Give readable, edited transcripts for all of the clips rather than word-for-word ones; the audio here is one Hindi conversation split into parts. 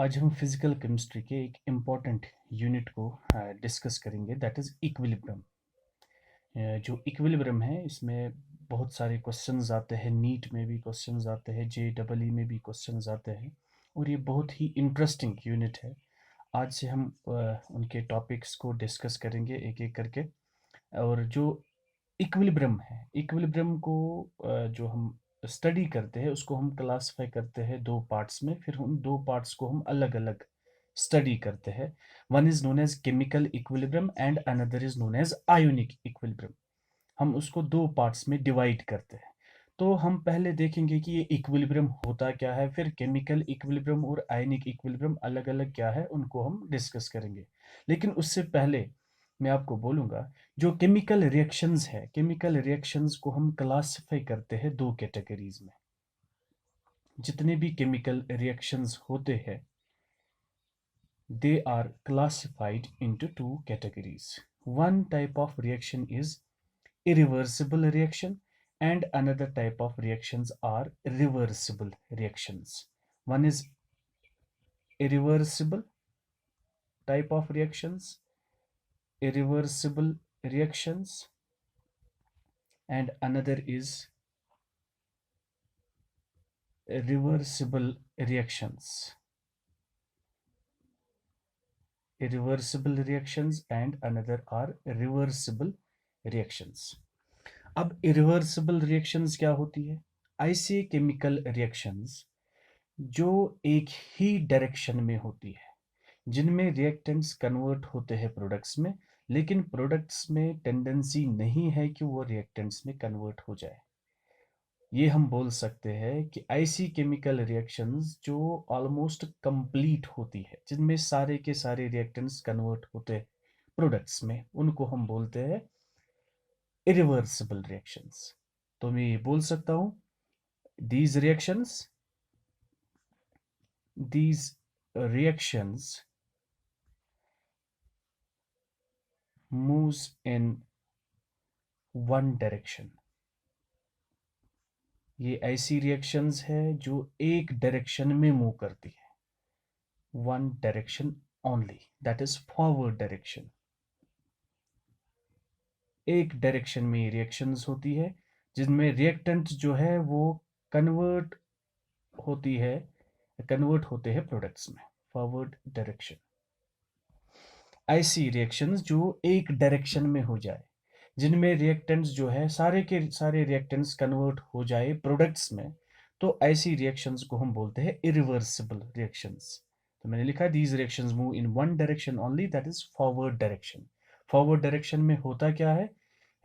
आज हम फिजिकल केमिस्ट्री के एक इम्पॉर्टेंट यूनिट को डिस्कस करेंगे, दैट इज इक्विलिब्रियम। जो इक्विलिब्रियम है इसमें बहुत सारे क्वेश्चंस आते हैं, नीट में भी क्वेश्चंस आते हैं, JEE में भी क्वेश्चंस आते हैं और ये बहुत ही इंटरेस्टिंग यूनिट है। आज से हम उनके टॉपिक्स को डिस्कस करेंगे एक एक करके। और जो इक्विलिब्रियम है, इक्विलिब्रियम को जो हम स्टडी करते हैं उसको हम क्लासिफाई करते हैं दो पार्ट्स में, फिर उन दो पार्ट्स को हम अलग अलग स्टडी करते हैं। One is known as chemical equilibrium and another is known as ionic equilibrium. हम उसको दो पार्ट्स में डिवाइड करते हैं। तो हम पहले देखेंगे कि ये इक्विलिब्रियम होता क्या है, फिर केमिकल इक्विलिब्रियम और आयनिक इक्विलिब्रियम अलग अलग क्या है उनको हम डिस्कस करेंगे। लेकिन उससे पहले मैं आपको बोलूँगा, जो केमिकल रिएक्शंस है, केमिकल रिएक्शंस को हम क्लासिफाई करते हैं दो कैटेगरीज में। जितने भी केमिकल रिएक्शंस होते हैं they are classified into two categories. One type of reaction is irreversible reaction and another type of reactions are reversible reactions. One is irreversible type of reactions, irreversible reactions, and another is reversible reactions. Irreversible reactions and another are reversible reactions. अब इरिवर्सिबल रिएक्शंस क्या होती है? ऐसे केमिकल रिएक्शंस जो एक ही डायरेक्शन में होती है, जिनमें रिएक्टेंट्स कन्वर्ट होते हैं प्रोडक्ट्स में, लेकिन प्रोडक्ट्स में टेंडेंसी नहीं है कि वो रिएक्टेंट्स में कन्वर्ट हो जाए। ये हम बोल सकते हैं कि ऐसी केमिकल रिएक्शंस जो ऑलमोस्ट कंप्लीट होती है, जिनमें सारे के सारे रिएक्टेंट्स कन्वर्ट होते हैं प्रोडक्ट्स में, उनको हम बोलते हैं इरिवर्सिबल रिएक्शंस। तो मैं ये बोल सकता हूँ, these reactions moves in one direction. ये ऐसी रिएक्शंस है जो एक डायरेक्शन में मूव करती है, one direction only, that is forward direction. एक डायरेक्शन में रिएक्शंस होती है जिनमें रिएक्टेंट जो है वो कन्वर्ट होती है, कन्वर्ट होते हैं प्रोडक्ट्स में, फॉरवर्ड डायरेक्शन। ऐसी रिएक्शंस जो एक डायरेक्शन में हो जाए, जिनमें रिएक्टेंट्स जो है सारे के सारे रिएक्टेंट्स कन्वर्ट हो जाए प्रोडक्ट्स में, तो ऐसी रिएक्शंस को हम बोलते हैं इरिवर्सिबल रिएक्शंस। तो मैंने लिखा है these reactions move in one direction only, that is forward direction. Forward direction में होता क्या है,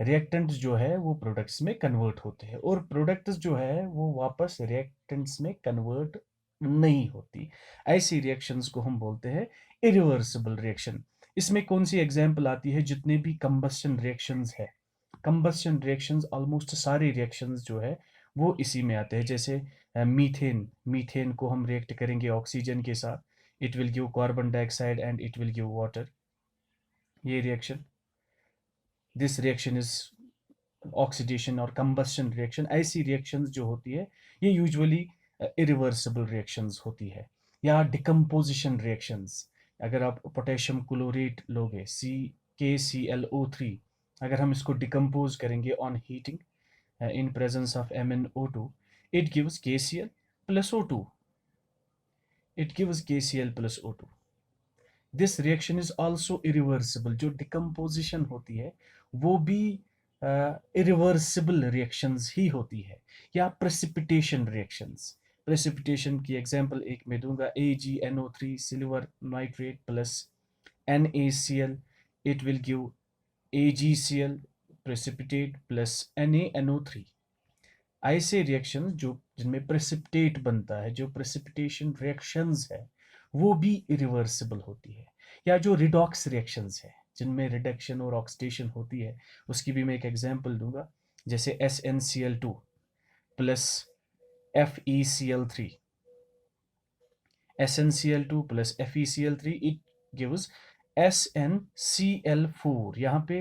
रिएक्टेंट्स जो है वो प्रोडक्ट्स में कन्वर्ट होते हैं और प्रोडक्ट्स जो है वो वापस रिएक्टेंट्स में कन्वर्ट नहीं होती। ऐसी रिएक्शंस को हम बोलते हैं इरिवर्सिबल रिएक्शन। इसमें कौन सी एग्जाम्पल आती है? जितने भी कंबस्शन रिएक्शंस है, कंबस्शन रिएक्शंस ऑलमोस्ट सारे रिएक्शंस जो है वो इसी में आते हैं। जैसे मीथेन, मीथेन को हम रिएक्ट करेंगे ऑक्सीजन के साथ, it will give carbon dioxide and it will give water. ये reaction, this reaction is oxidation और कंबस्शन रिएक्शन। ऐसी रिएक्शंस जो होती है ये यूजुअली इरिवर्सिबल रिएक्शंस होती है। या डिकम्पोजिशन रिएक्शंस, अगर आप पोटेशियम क्लोरेट लोगे, KClO3, अगर हम इसको डिकम्पोज करेंगे on heating in presence of MnO2, it gives KCl plus O2. It gives KCl plus O2. This reaction is also irreversible. जो डिकम्पोजिशन होती है वो भी इरिवर्सिबल रिएक्शंस ही होती है। या प्रेसिपिटेशन रिएक्शंस, प्रेसिपिटेशन की एग्जांपल एक मैं दूंगा, AgNO3 silver nitrate plus NaCl, it will give AgCl precipitate plus NaNO3। ऐसे रिएक्शन जो जिनमें प्रेसिपिटेट बनता है, जो प्रेसिपिटेशन रिएक्शंस है, वो भी इरिवर्सिबल होती है। या जो रिडॉक्स रिएक्शंस है जिनमें रिडक्शन और ऑक्सीडेशन होती है, उसकी भी मैं एक एग्जांपल दूंगा, जैसे SnCl2 plus FeCl3। SnCl2 plus FeCl3 it gives SnCl4। यहाँ पे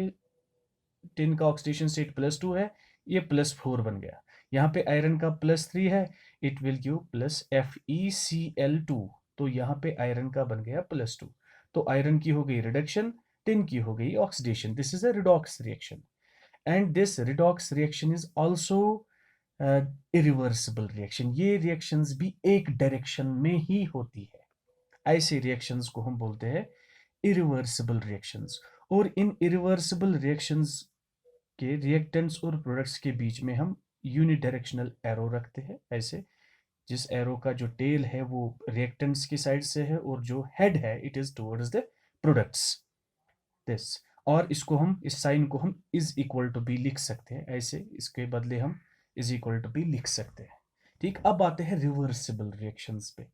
टिन का ऑक्सीडेशन स्टेट +2 है, ये +4 बन गया। यहाँ पे आयरन का +3 है, it will give plus FeCl2। तो यहाँ पे आयरन का बन गया +2, तो आयरन की हो गई रिडक्शन, टिन की हो गई oxidation. This is a redox reaction, and this redox reaction is also irreversible reaction. ये रिएक्शंस भी एक डायरेक्शन में ही होती है, ऐसे रिएक्शंस को हम बोलते हैं इरिवर्सिबल रिएक्शंस। और इन इरिवर्सिबल रिएक्शंस के रिएक्टेंट्स और प्रोडक्ट्स के बीच में हम यूनिडायरेक्शनल एरो रखते हैं, ऐसे जिस एरो का जो टेल है वो रिएक्टेंट्स की साइड से है और जो हेड है it is towards the products, this. और इसको हम, इस साइन को हम इज इक्वल टू बी लिख सकते हैं, ऐसे इसके बदले हम इज इक्वल टू बी लिख सकते हैं। ठीक, अब आते हैं रिवर्सिबल रिएक्शंस पे।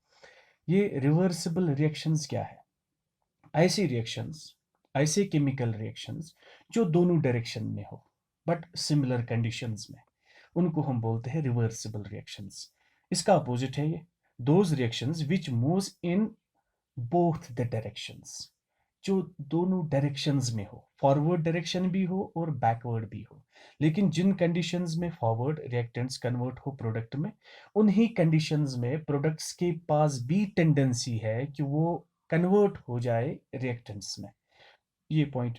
ये रिवर्सिबल रिएक्शंस क्या है? ऐसी रिएक्शंस, ऐसे केमिकल रिएक्शंस जो दोनों डायरेक्शन में हो बट सिमिलर कंडीशंस में, उनको हम बोलते हैं रिवर्सिबल रिएक्शंस। इसका अपोजिट है ये those reactions which moves in both the directions, जो दोनों डायरेक्शंस में हो, फॉरवर्ड डायरेक्शन भी हो और बैकवर्ड भी हो। लेकिन जिन कंडीशंस में फॉरवर्ड रिएक्टेंट्स कन्वर्ट हो प्रोडक्ट में, उन्हीं कंडीशंस में प्रोडक्ट्स के पास भी टेंडेंसी है कि वो कन्वर्ट हो जाए रिएक्टेंट्स में। ये पॉइंट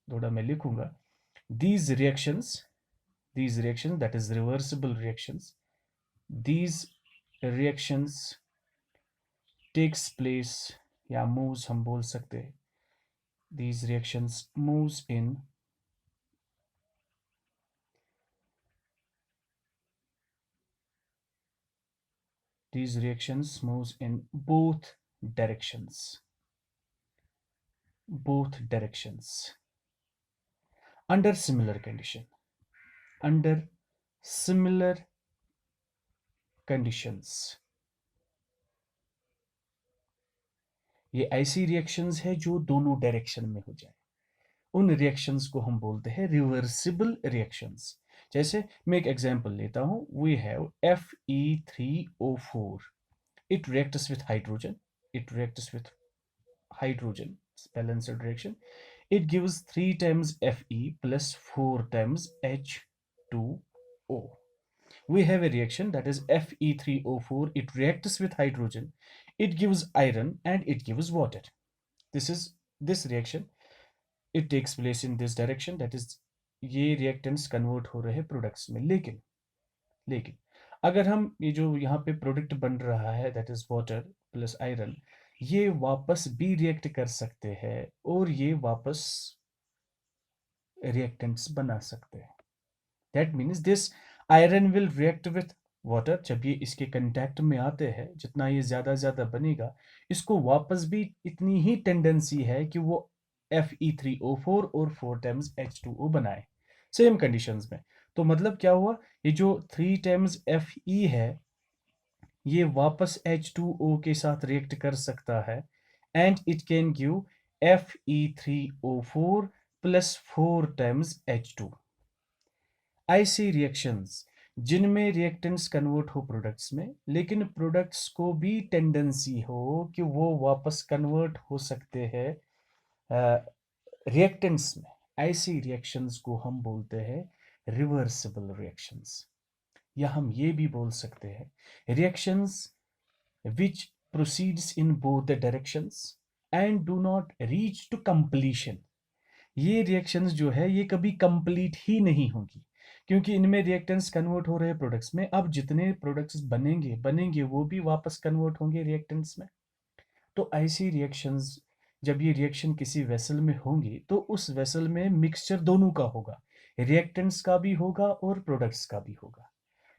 थोड़ा मैं लिखूंगा। these reactions these reactions, that is reversible reactions, these reactions takes place या moves हम बोल सकते हैं, these reactions moves in these reactions moves in both directions under similar condition, under similar conditions। ये ऐसी रिएक्शंस है जो दोनों डायरेक्शन में हो जाए, उन रिएक्शंस को हम बोलते हैं रिवर्सिबल रिएक्शंस। जैसे मैं एक एग्जांपल लेता हूं, we have Fe3O4, it reacts with hydrogen, it reacts with hydrogen, balanced reaction, it gives 3 times Fe plus 4 times H2O। we have a reaction that is Fe3O4, it reacts with hydrogen, it gives iron and it gives water। This reaction, it takes place in this direction, that is ये रिएक्टेंट्स कन्वर्ट हो रहे हैं प्रोडक्ट्स में। लेकिन अगर हम ये जो यहाँ पे प्रोडक्ट बन रहा है that is water plus iron, ये वापस भी रिएक्ट कर सकते हैं और ये वापस रिएक्टेंट्स बना सकते हैं। That means this iron will react with water, जब ये इसके कंटैक्ट में आते हैं, जितना ये ज्यादा बनेगा, इसको वापस भी इतनी ही टेंडेंसी है कि वो Fe3O4 और 4 टाइम्स H2O बनाए सेम कंडीशंस में। तो मतलब क्या हुआ, ये जो 3 टाइम्स Fe है ये वापस H2O के साथ रिएक्ट कर सकता है and it can give Fe3O4 plus 4 times H2। ऐसी रिएक्शंस जिनमें रिएक्टेंट्स कन्वर्ट हो प्रोडक्ट्स में, लेकिन प्रोडक्ट्स को भी टेंडेंसी हो कि वो वापस कन्वर्ट हो सकते हैं रिएक्टेंट्स में, ऐसी रिएक्शंस को हम बोलते हैं रिवर्सिबल रिएक्शंस। या हम ये भी बोल सकते हैं reactions which proceeds in both the directions and do not reach to completion। ये रिएक्शंस जो है ये कभी कंप्लीट ही नहीं होगी, क्योंकि इनमें रिएक्टेंट्स कन्वर्ट हो रहे हैं प्रोडक्ट्स में। अब जितने प्रोडक्ट्स बनेंगे वो भी वापस कन्वर्ट होंगे रिएक्टेंट्स में। तो ऐसी रिएक्शंस, जब ये रिएक्शन किसी वेसल में होंगी तो उस वेसल में मिक्सचर दोनों का होगा, रिएक्टेंट्स का भी होगा और प्रोडक्ट्स का भी होगा।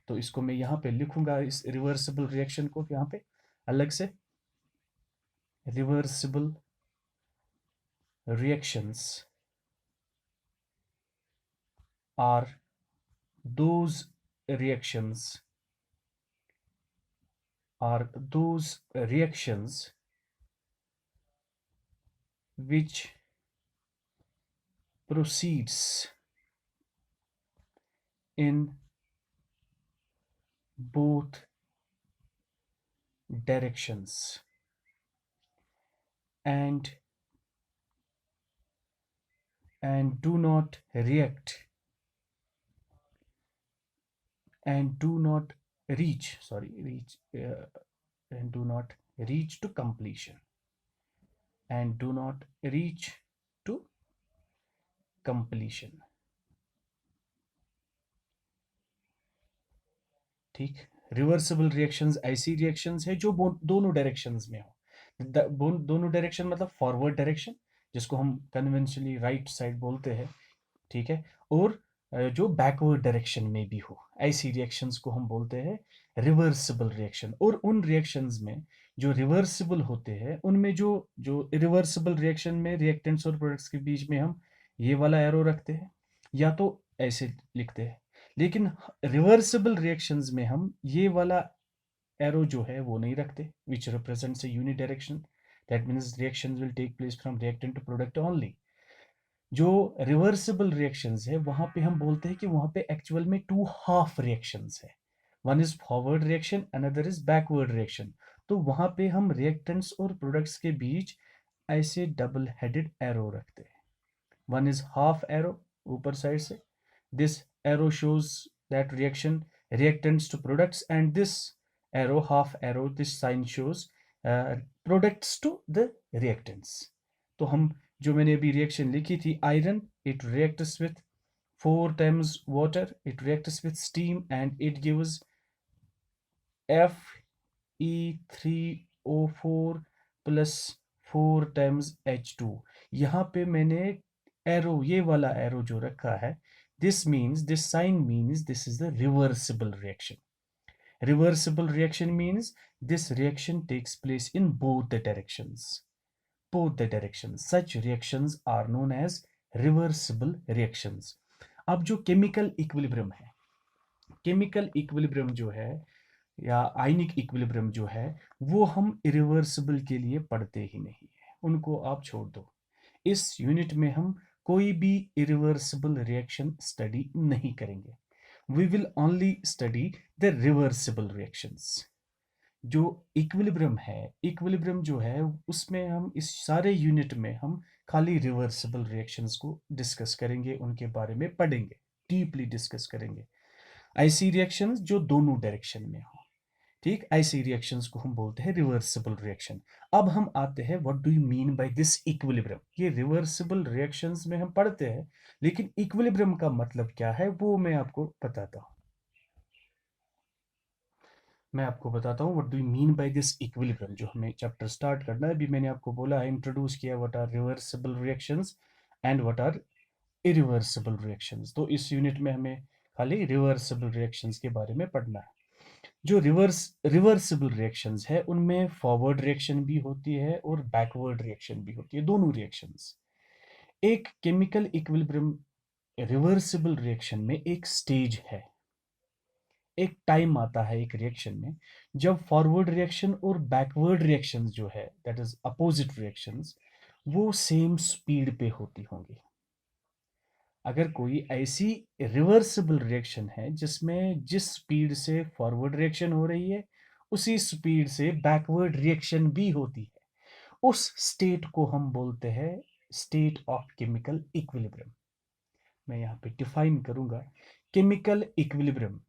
तो इसको मैं यहाँ पे लिखूंगा, इस रिवर्सिबल रिएक्शन को यहाँ पे अलग से, reversible reactions are those reactions which proceeds in both directions and do not react and do not reach and do not reach to completion and do not reach to completion. ठीक, रिवर्सिबल रिएक्शंस ऐसी रिएक्शंस है जो दोनों डायरेक्शंस में हो। दोनों डायरेक्शन मतलब फॉरवर्ड डायरेक्शन जिसको हम कन्वेंशनली राइट साइड बोलते हैं, ठीक है, और जो बैकवर्ड डायरेक्शन में भी हो, ऐसी रिएक्शंस को हम बोलते हैं रिवर्सिबल रिएक्शन। और उन रिएक्शंस में जो रिवर्सिबल होते हैं उनमें जो जो रिवर्सिबल रिएक्शन में रिएक्टेंट्स और प्रोडक्ट्स के बीच में हम ये वाला एरो रखते हैं या तो ऐसे लिखते हैं, लेकिन रिवर्सिबल रिएक्शंस में हम ये वाला एरो जो है वो नहीं रखते, which represents a uni direction. That means reactions will take place from reactant to product only. जो रिवर्सिबल रिएक्शंस है वहां पे हम बोलते हैं कि वहां पे एक्चुअल में टू हाफ रिएक्शंस है, one is forward reaction, another is backward reaction. तो वहां पे हम रिएक्टेंट्स और प्रोडक्ट्स के बीच ऐसे डबल हेडेड एरो रखते हैं। वन इज हाफ एरो ऊपर साइड से, this arrow shows that reactants to products, and this arrow half arrow this sign shows products to the reactants। तो हम जो मैंने अभी रिएक्शन लिखी थी, iron it reacts with 4 times water, it reacts with steam and it gives Fe3O4 plus 4 times H2। यहाँ पे मैंने एरो, ये वाला एरो जो रखा है, this sign means this is the reversible reaction। Reversible reaction means this reaction takes place in both the directions, both the directions। Such reactions are known as reversible reactions। अब जो केमिकल इक्विलिब्रियम है, केमिकल इक्विलिब्रियम जो है या आयनिक इक्विलिब्रियम जो है, वो हम इरिवर्सिबल के लिए पढ़ते ही नहीं है, उनको आप छोड़ दो। इस यूनिट में हम कोई भी इरिवर्सिबल रिएक्शन स्टडी नहीं करेंगे। We will only study the reversible reactions. जो इक्विलिब्रियम है, इक्विलिब्रियम जो है उसमें हम इस सारे यूनिट में हम खाली रिवर्सिबल रिएक्शंस को डिस्कस करेंगे, उनके बारे में पढ़ेंगे, डीपली डिस्कस करेंगे। ऐसी रिएक्शंस जो दोनों डायरेक्शन में हो, ठीक, ऐसी रिएक्शंस को हम बोलते हैं रिवर्सिबल रिएक्शन। अब हम आते हैं what do you mean by this equilibrium. ये रिवर्सिबल रिएक्शंस में हम पढ़ते हैं, लेकिन इक्विलिब्रियम का मतलब क्या है वो मैं आपको बताता हूं। मैं आपको बताता हूं what do you mean by this equilibrium. जो हमें चैप्टर स्टार्ट करना है, अभी मैंने आपको बोला है, इंट्रोड्यूस किया what are reversible reactions and what are irreversible reactions. तो इस यूनिट में हमें खाली रिवर्सिबल रिएक्शंस के बारे में पढ़ना है। जो रिवर्सिबल रिएक्शंस है उनमें फॉरवर्ड रिएक्शन भी होती है और बैकवर्ड रिएक्शन भी होती है, दोनों रिएक्शंस। एक केमिकल इक्विलिब्रियम रिवर्सिबल रिएक्शन में एक स्टेज है, एक टाइम आता है एक रिएक्शन में जब फॉरवर्ड रिएक्शन और बैकवर्ड रिएक्शंस जो है, दैट इज अपोजिट रिएक्शंस, वो सेम स्पीड पे होती होंगी। अगर कोई ऐसी रिवर्सिबल रिएक्शन है जिसमें जिस स्पीड से फॉरवर्ड रिएक्शन हो रही है उसी स्पीड से बैकवर्ड रिएक्शन भी होती है, उस स्टेट को हम बोलते हैं स्टेट ऑफ केमिकल इक्विलिब्रियम। मैं यहां पे डिफाइन करूंगा chemical equilibrium.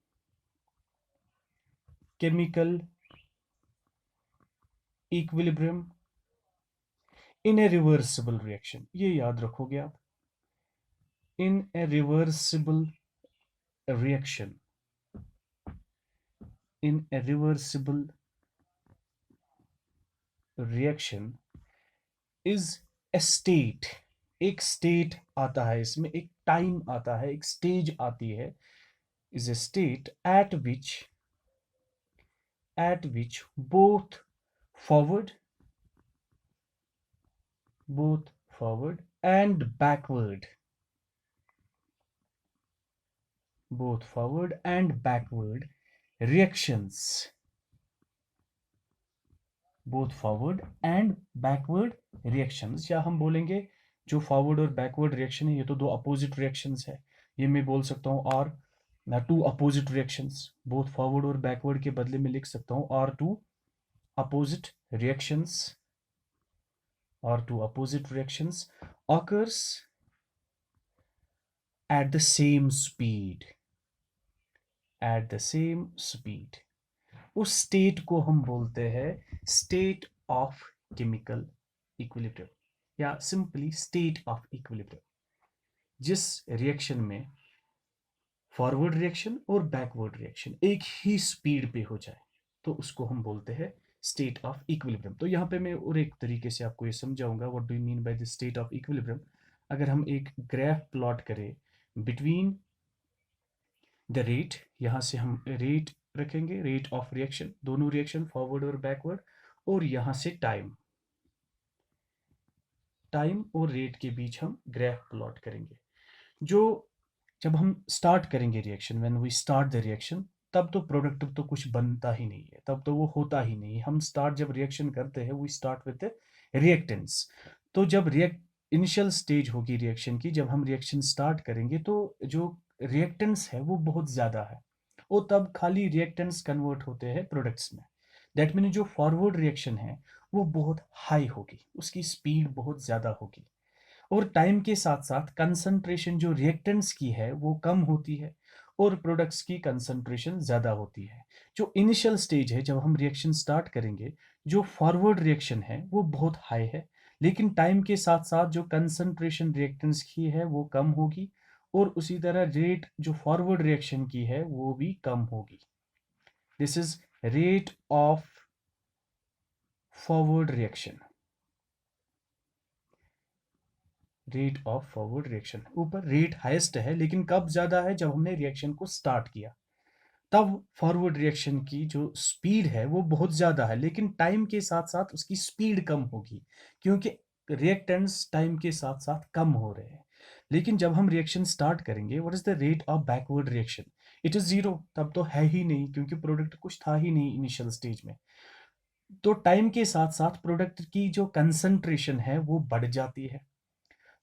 Chemical equilibrium in a reversible reaction, ये याद रखोगे आप, in a reversible reaction, in a reversible reaction is a state। एक स्टेट आता है, इसमें एक टाइम आता है, एक स्टेज आती है, is a state at which both forward and backward reactions, या हम बोलेंगे जो फॉरवर्ड और बैकवर्ड रिएक्शन है, ये तो दो अपोजिट रिएक्शंस है, ये मैं बोल सकता हूँ are two opposite reactions. Both forward और बैकवर्ड के बदले में लिख सकता हूँ are two opposite reactions, occurs at the same speed, उस स्टेट को हम बोलते हैं स्टेट ऑफ केमिकल इक्विलिब्रियम, या सिंपली स्टेट ऑफ इक्विलिब्रियम। जिस रिएक्शन में फॉरवर्ड रिएक्शन और बैकवर्ड रिएक्शन एक ही स्पीड पे हो जाए, तो उसको हम बोलते हैं स्टेट ऑफ इक्विलिब्रियम। तो यहाँ पे मैं और एक तरीके से आपको ये समझाऊंगा what do you mean by the state of equilibrium. अगर हम एक ग्राफ प्लॉट करें बिटवीन द रेट, यहाँ से हम रेट रखेंगे, रेट ऑफ रिएक्शन, दोनों रिएक्शन फॉरवर्ड और बैकवर्ड, और यहाँ से टाइम, टाइम और रेट के बीच हम ग्राफ प्लॉट करेंगे। जो जब हम स्टार्ट करेंगे reaction, when we start the reaction, तब तो प्रोडक्ट तो कुछ बनता ही नहीं है, तब तो वो होता ही नहीं। हम स्टार्ट जब रिएक्शन करते हैं वी स्टार्ट विद रिएक्टेंट्स। तो जब रिएक्ट इनिशियल स्टेज होगी रिएक्शन की, जब हम रिएक्शन स्टार्ट करेंगे तो जो रिएक्टेंट्स है वो बहुत ज़्यादा है, और तब खाली रिएक्टेंट्स कन्वर्ट होते हैं प्रोडक्ट्स में। दैट मीन जो फॉरवर्ड रिएक्शन है वो बहुत हाई होगी, उसकी स्पीड बहुत ज़्यादा होगी, और टाइम के साथ साथ कंसंट्रेशन जो रिएक्टेंट्स की है वो कम होती है और प्रोडक्ट्स की कंसंट्रेशन ज़्यादा होती है। जो इनिशियल स्टेज है जब हम रिएक्शन स्टार्ट करेंगे, जो फॉरवर्ड रिएक्शन है वो बहुत हाई है, लेकिन टाइम के साथ साथ जो कंसंट्रेशन रिएक्टेंट्स की है वो कम होगी, और उसी तरह रेट जो फॉरवर्ड रिएक्शन की है वो भी कम होगी। This is rate of forward reaction, rate of forward reaction. ऊपर रेट हाईएस्ट है, लेकिन कब ज्यादा है, जब हमने रिएक्शन को स्टार्ट किया, तब फॉरवर्ड रिएक्शन की जो स्पीड है वो बहुत ज्यादा है, लेकिन टाइम के साथ साथ उसकी स्पीड कम होगी, क्योंकि रिएक्टेंट्स टाइम के साथ साथ कम हो रहे हैं। लेकिन जब हम रिएक्शन स्टार्ट करेंगे, what is the rate of backward reaction, it is zero, तब तो है ही नहीं, क्योंकि प्रोडक्ट कुछ था ही नहीं इनिशियल स्टेज में। तो टाइम के साथ साथ प्रोडक्ट की जो कंसंट्रेशन है वो बढ़ जाती है।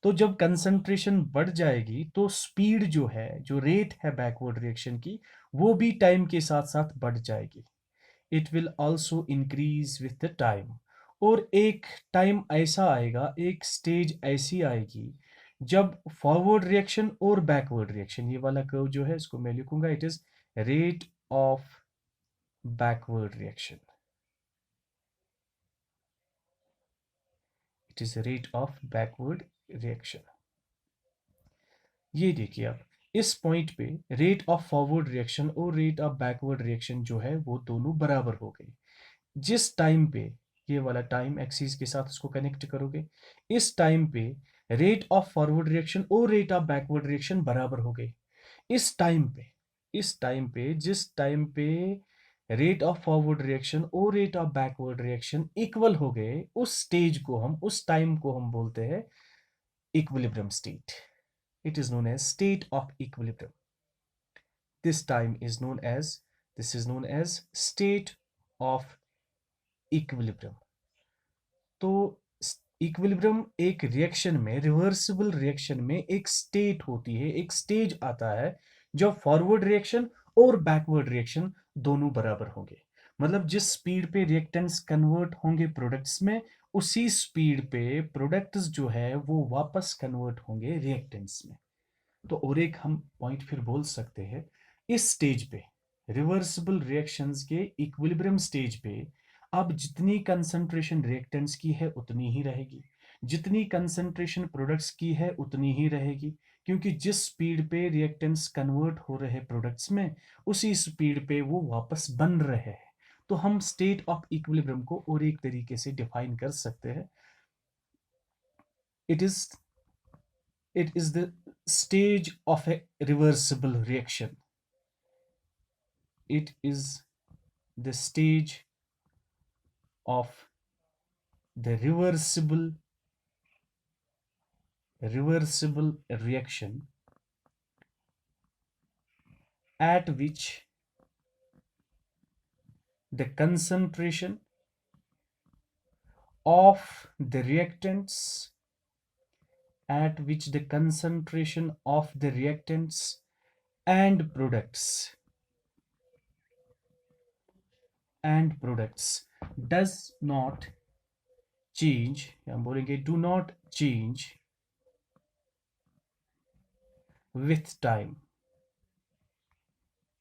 तो जब कंसंट्रेशन बढ़ जाएगी तो स्पीड जो है, जो रेट है बैकवर्ड रिएक्शन की, वो भी टाइम के साथ साथ बढ़ जाएगी। It will also increase with the time. और एक टाइम ऐसा आएगा, एक स्टेज ऐसी आएगी जब फॉरवर्ड रिएक्शन और बैकवर्ड रिएक्शन, ये वाला कर्व जो है इसको मैं लिखूंगा, it is rate of backward reaction, it is rate of backward reaction. ये देखिए आप, इस पॉइंट पे रेट ऑफ फॉरवर्ड रिएक्शन और रेट ऑफ बैकवर्ड रिएक्शन जो है वो दोनों बराबर हो गए। जिस टाइम पे ये वाला टाइम एक्सिस के साथ इसको कनेक्ट करोगे, इस टाइम पे रेट ऑफ फॉरवर्ड रिएक्शन और रेट ऑफ बैकवर्ड रिएक्शन बराबर हो गए। इस टाइम पे, इस टाइम पे, जिस टाइम पे रेट ऑफ फॉरवर्ड रिएक्शन और rate of backward reaction equal हो गए, उस स्टेज को हम, उस टाइम को हम बोलते हैं equilibrium state. It is known as state of equilibrium. This time is known as, this is known as state of equilibrium. तो इक्विलिब्रियम एक रिएक्शन में, रिवर्सिबल रिएक्शन में एक स्टेट होती है, एक स्टेज आता है जब फॉरवर्ड रिएक्शन और बैकवर्ड रिएक्शन दोनों बराबर होंगे। मतलब जिस स्पीड पे रिएक्टेंट्स कन्वर्ट होंगे प्रोडक्ट्स में, उसी स्पीड पे प्रोडक्ट्स जो है वो वापस कन्वर्ट होंगे रिएक्टेंट्स में। तो और एक हम पॉइंट फिर बोल सकते हैं, इस स्टेज पे, रिवर्सिबल रिएक्शंस के इक्विलिब्रियम स्टेज पे, अब जितनी कंसंट्रेशन रिएक्टेंट्स की है उतनी ही रहेगी, जितनी कंसंट्रेशन प्रोडक्ट्स की है उतनी ही रहेगी, क्योंकि जिस स्पीड पे रिएक्टेंट्स कन्वर्ट हो रहे प्रोडक्ट्स में, उसी स्पीड पे वो वापस बन रहे हैं। तो हम स्टेट ऑफ इक्विलिब्रियम को और एक तरीके से डिफाइन कर सकते हैं, it is, it is the stage of a reversible reaction. It is the stage of the reversible reaction at which the concentration of the reactants, at which the concentration of the reactants and products does not change, हम बोलेंगे do not change with time,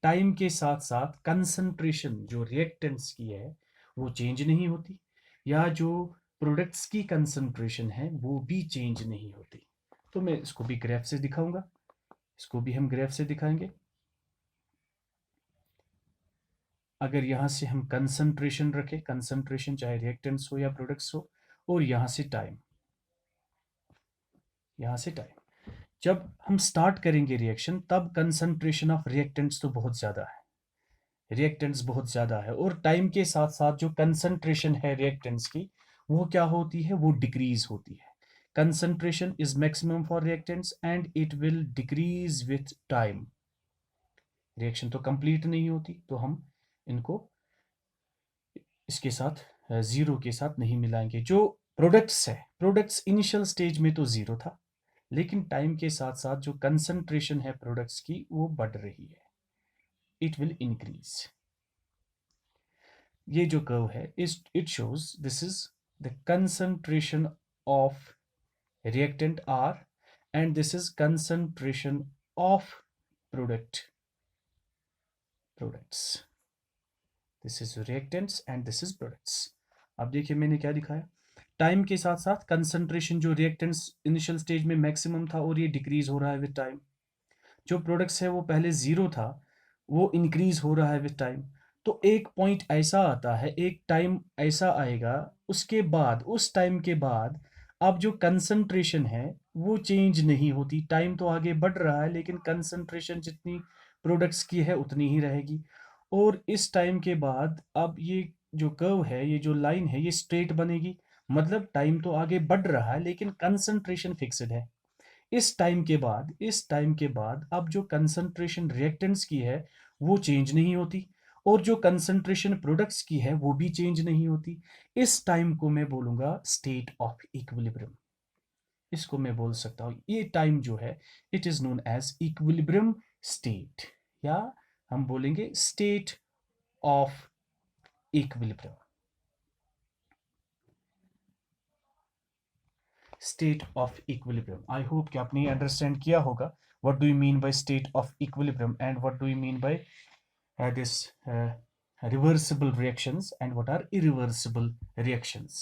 time के साथ साथ कंसंट्रेशन जो रिएक्टेंट्स की है वो चेंज नहीं होती, या जो प्रोडक्ट्स की कंसंट्रेशन है वो भी चेंज नहीं होती। तो मैं इसको भी ग्राफ से दिखाऊंगा, इसको भी हम ग्राफ से दिखाएंगे। अगर यहाँ से हम कंसंट्रेशन रखें, कंसंट्रेशन चाहे रिएक्टेंट्स हो या प्रोडक्ट्स हो, और यहाँ से टाइम, यहाँ से टाइम, जब हम स्टार्ट करेंगे रिएक्शन तब कंसंट्रेशन ऑफ रिएक्टेंट्स तो बहुत ज़्यादा है, रिएक्टेंट्स बहुत ज़्यादा है, और टाइम के साथ साथ जो कंसंट्रेशन है रिएक्टेंट्स की वो क्या होती है, वो डिक्रीज होती है। Concentration is maximum for reactants and it will decrease with time. Reaction तो कंप्लीट नहीं होती, तो हम इनको इसके साथ ज़ीरो के साथ नहीं मिलाएंगे। जो प्रोडक्ट्स है, प्रोडक्ट्स इनिशियल स्टेज में तो ज़ीरो था, लेकिन टाइम के साथ साथ जो कंसंट्रेशन है प्रोडक्ट्स की वो बढ़ रही है, इट विल इंक्रीज। ये जो कर्व है it shows this is the concentration of reactant R and this is concentration of products. This is reactants and this is products. अब देखिए मैंने क्या दिखाया, टाइम के साथ साथ कंसंट्रेशन जो रिएक्टेंट्स इनिशियल स्टेज में मैक्सिमम था और ये डिक्रीज हो रहा है विद टाइम। जो प्रोडक्ट्स है वो पहले जीरो था, वो इंक्रीज हो रहा है विद टाइम। तो एक पॉइंट ऐसा आता है, एक टाइम ऐसा आएगा, उसके बाद उस टाइम के बाद अब जो कंसंट्रेशन है वो चेंज नहीं होती। टाइम तो आगे बढ़ रहा है लेकिन कंसंट्रेशन जितनी प्रोडक्ट्स की है उतनी ही रहेगी। और इस टाइम के बाद अब ये जो कर्व है, ये जो लाइन है, ये स्ट्रेट बनेगी, मतलब टाइम तो आगे बढ़ रहा है लेकिन कंसंट्रेशन फिक्स्ड है। इस टाइम के बाद अब जो कंसंट्रेशन रिएक्टेंट्स की है वो चेंज नहीं होती, और जो कंसंट्रेशन प्रोडक्ट्स की है वो भी चेंज नहीं होती। इस टाइम को मैं बोलूंगा स्टेट ऑफ इक्विलिब्रियम। इसको मैं बोल सकता हूँ, ये टाइम जो है it is known as equilibrium state, या हम बोलेंगे state of equilibrium. State of equilibrium, I hope कि आपने अंडरस्टैंड किया होगा what do you mean by state of equilibrium and what do you mean by this reversible reactions and what are irreversible reactions.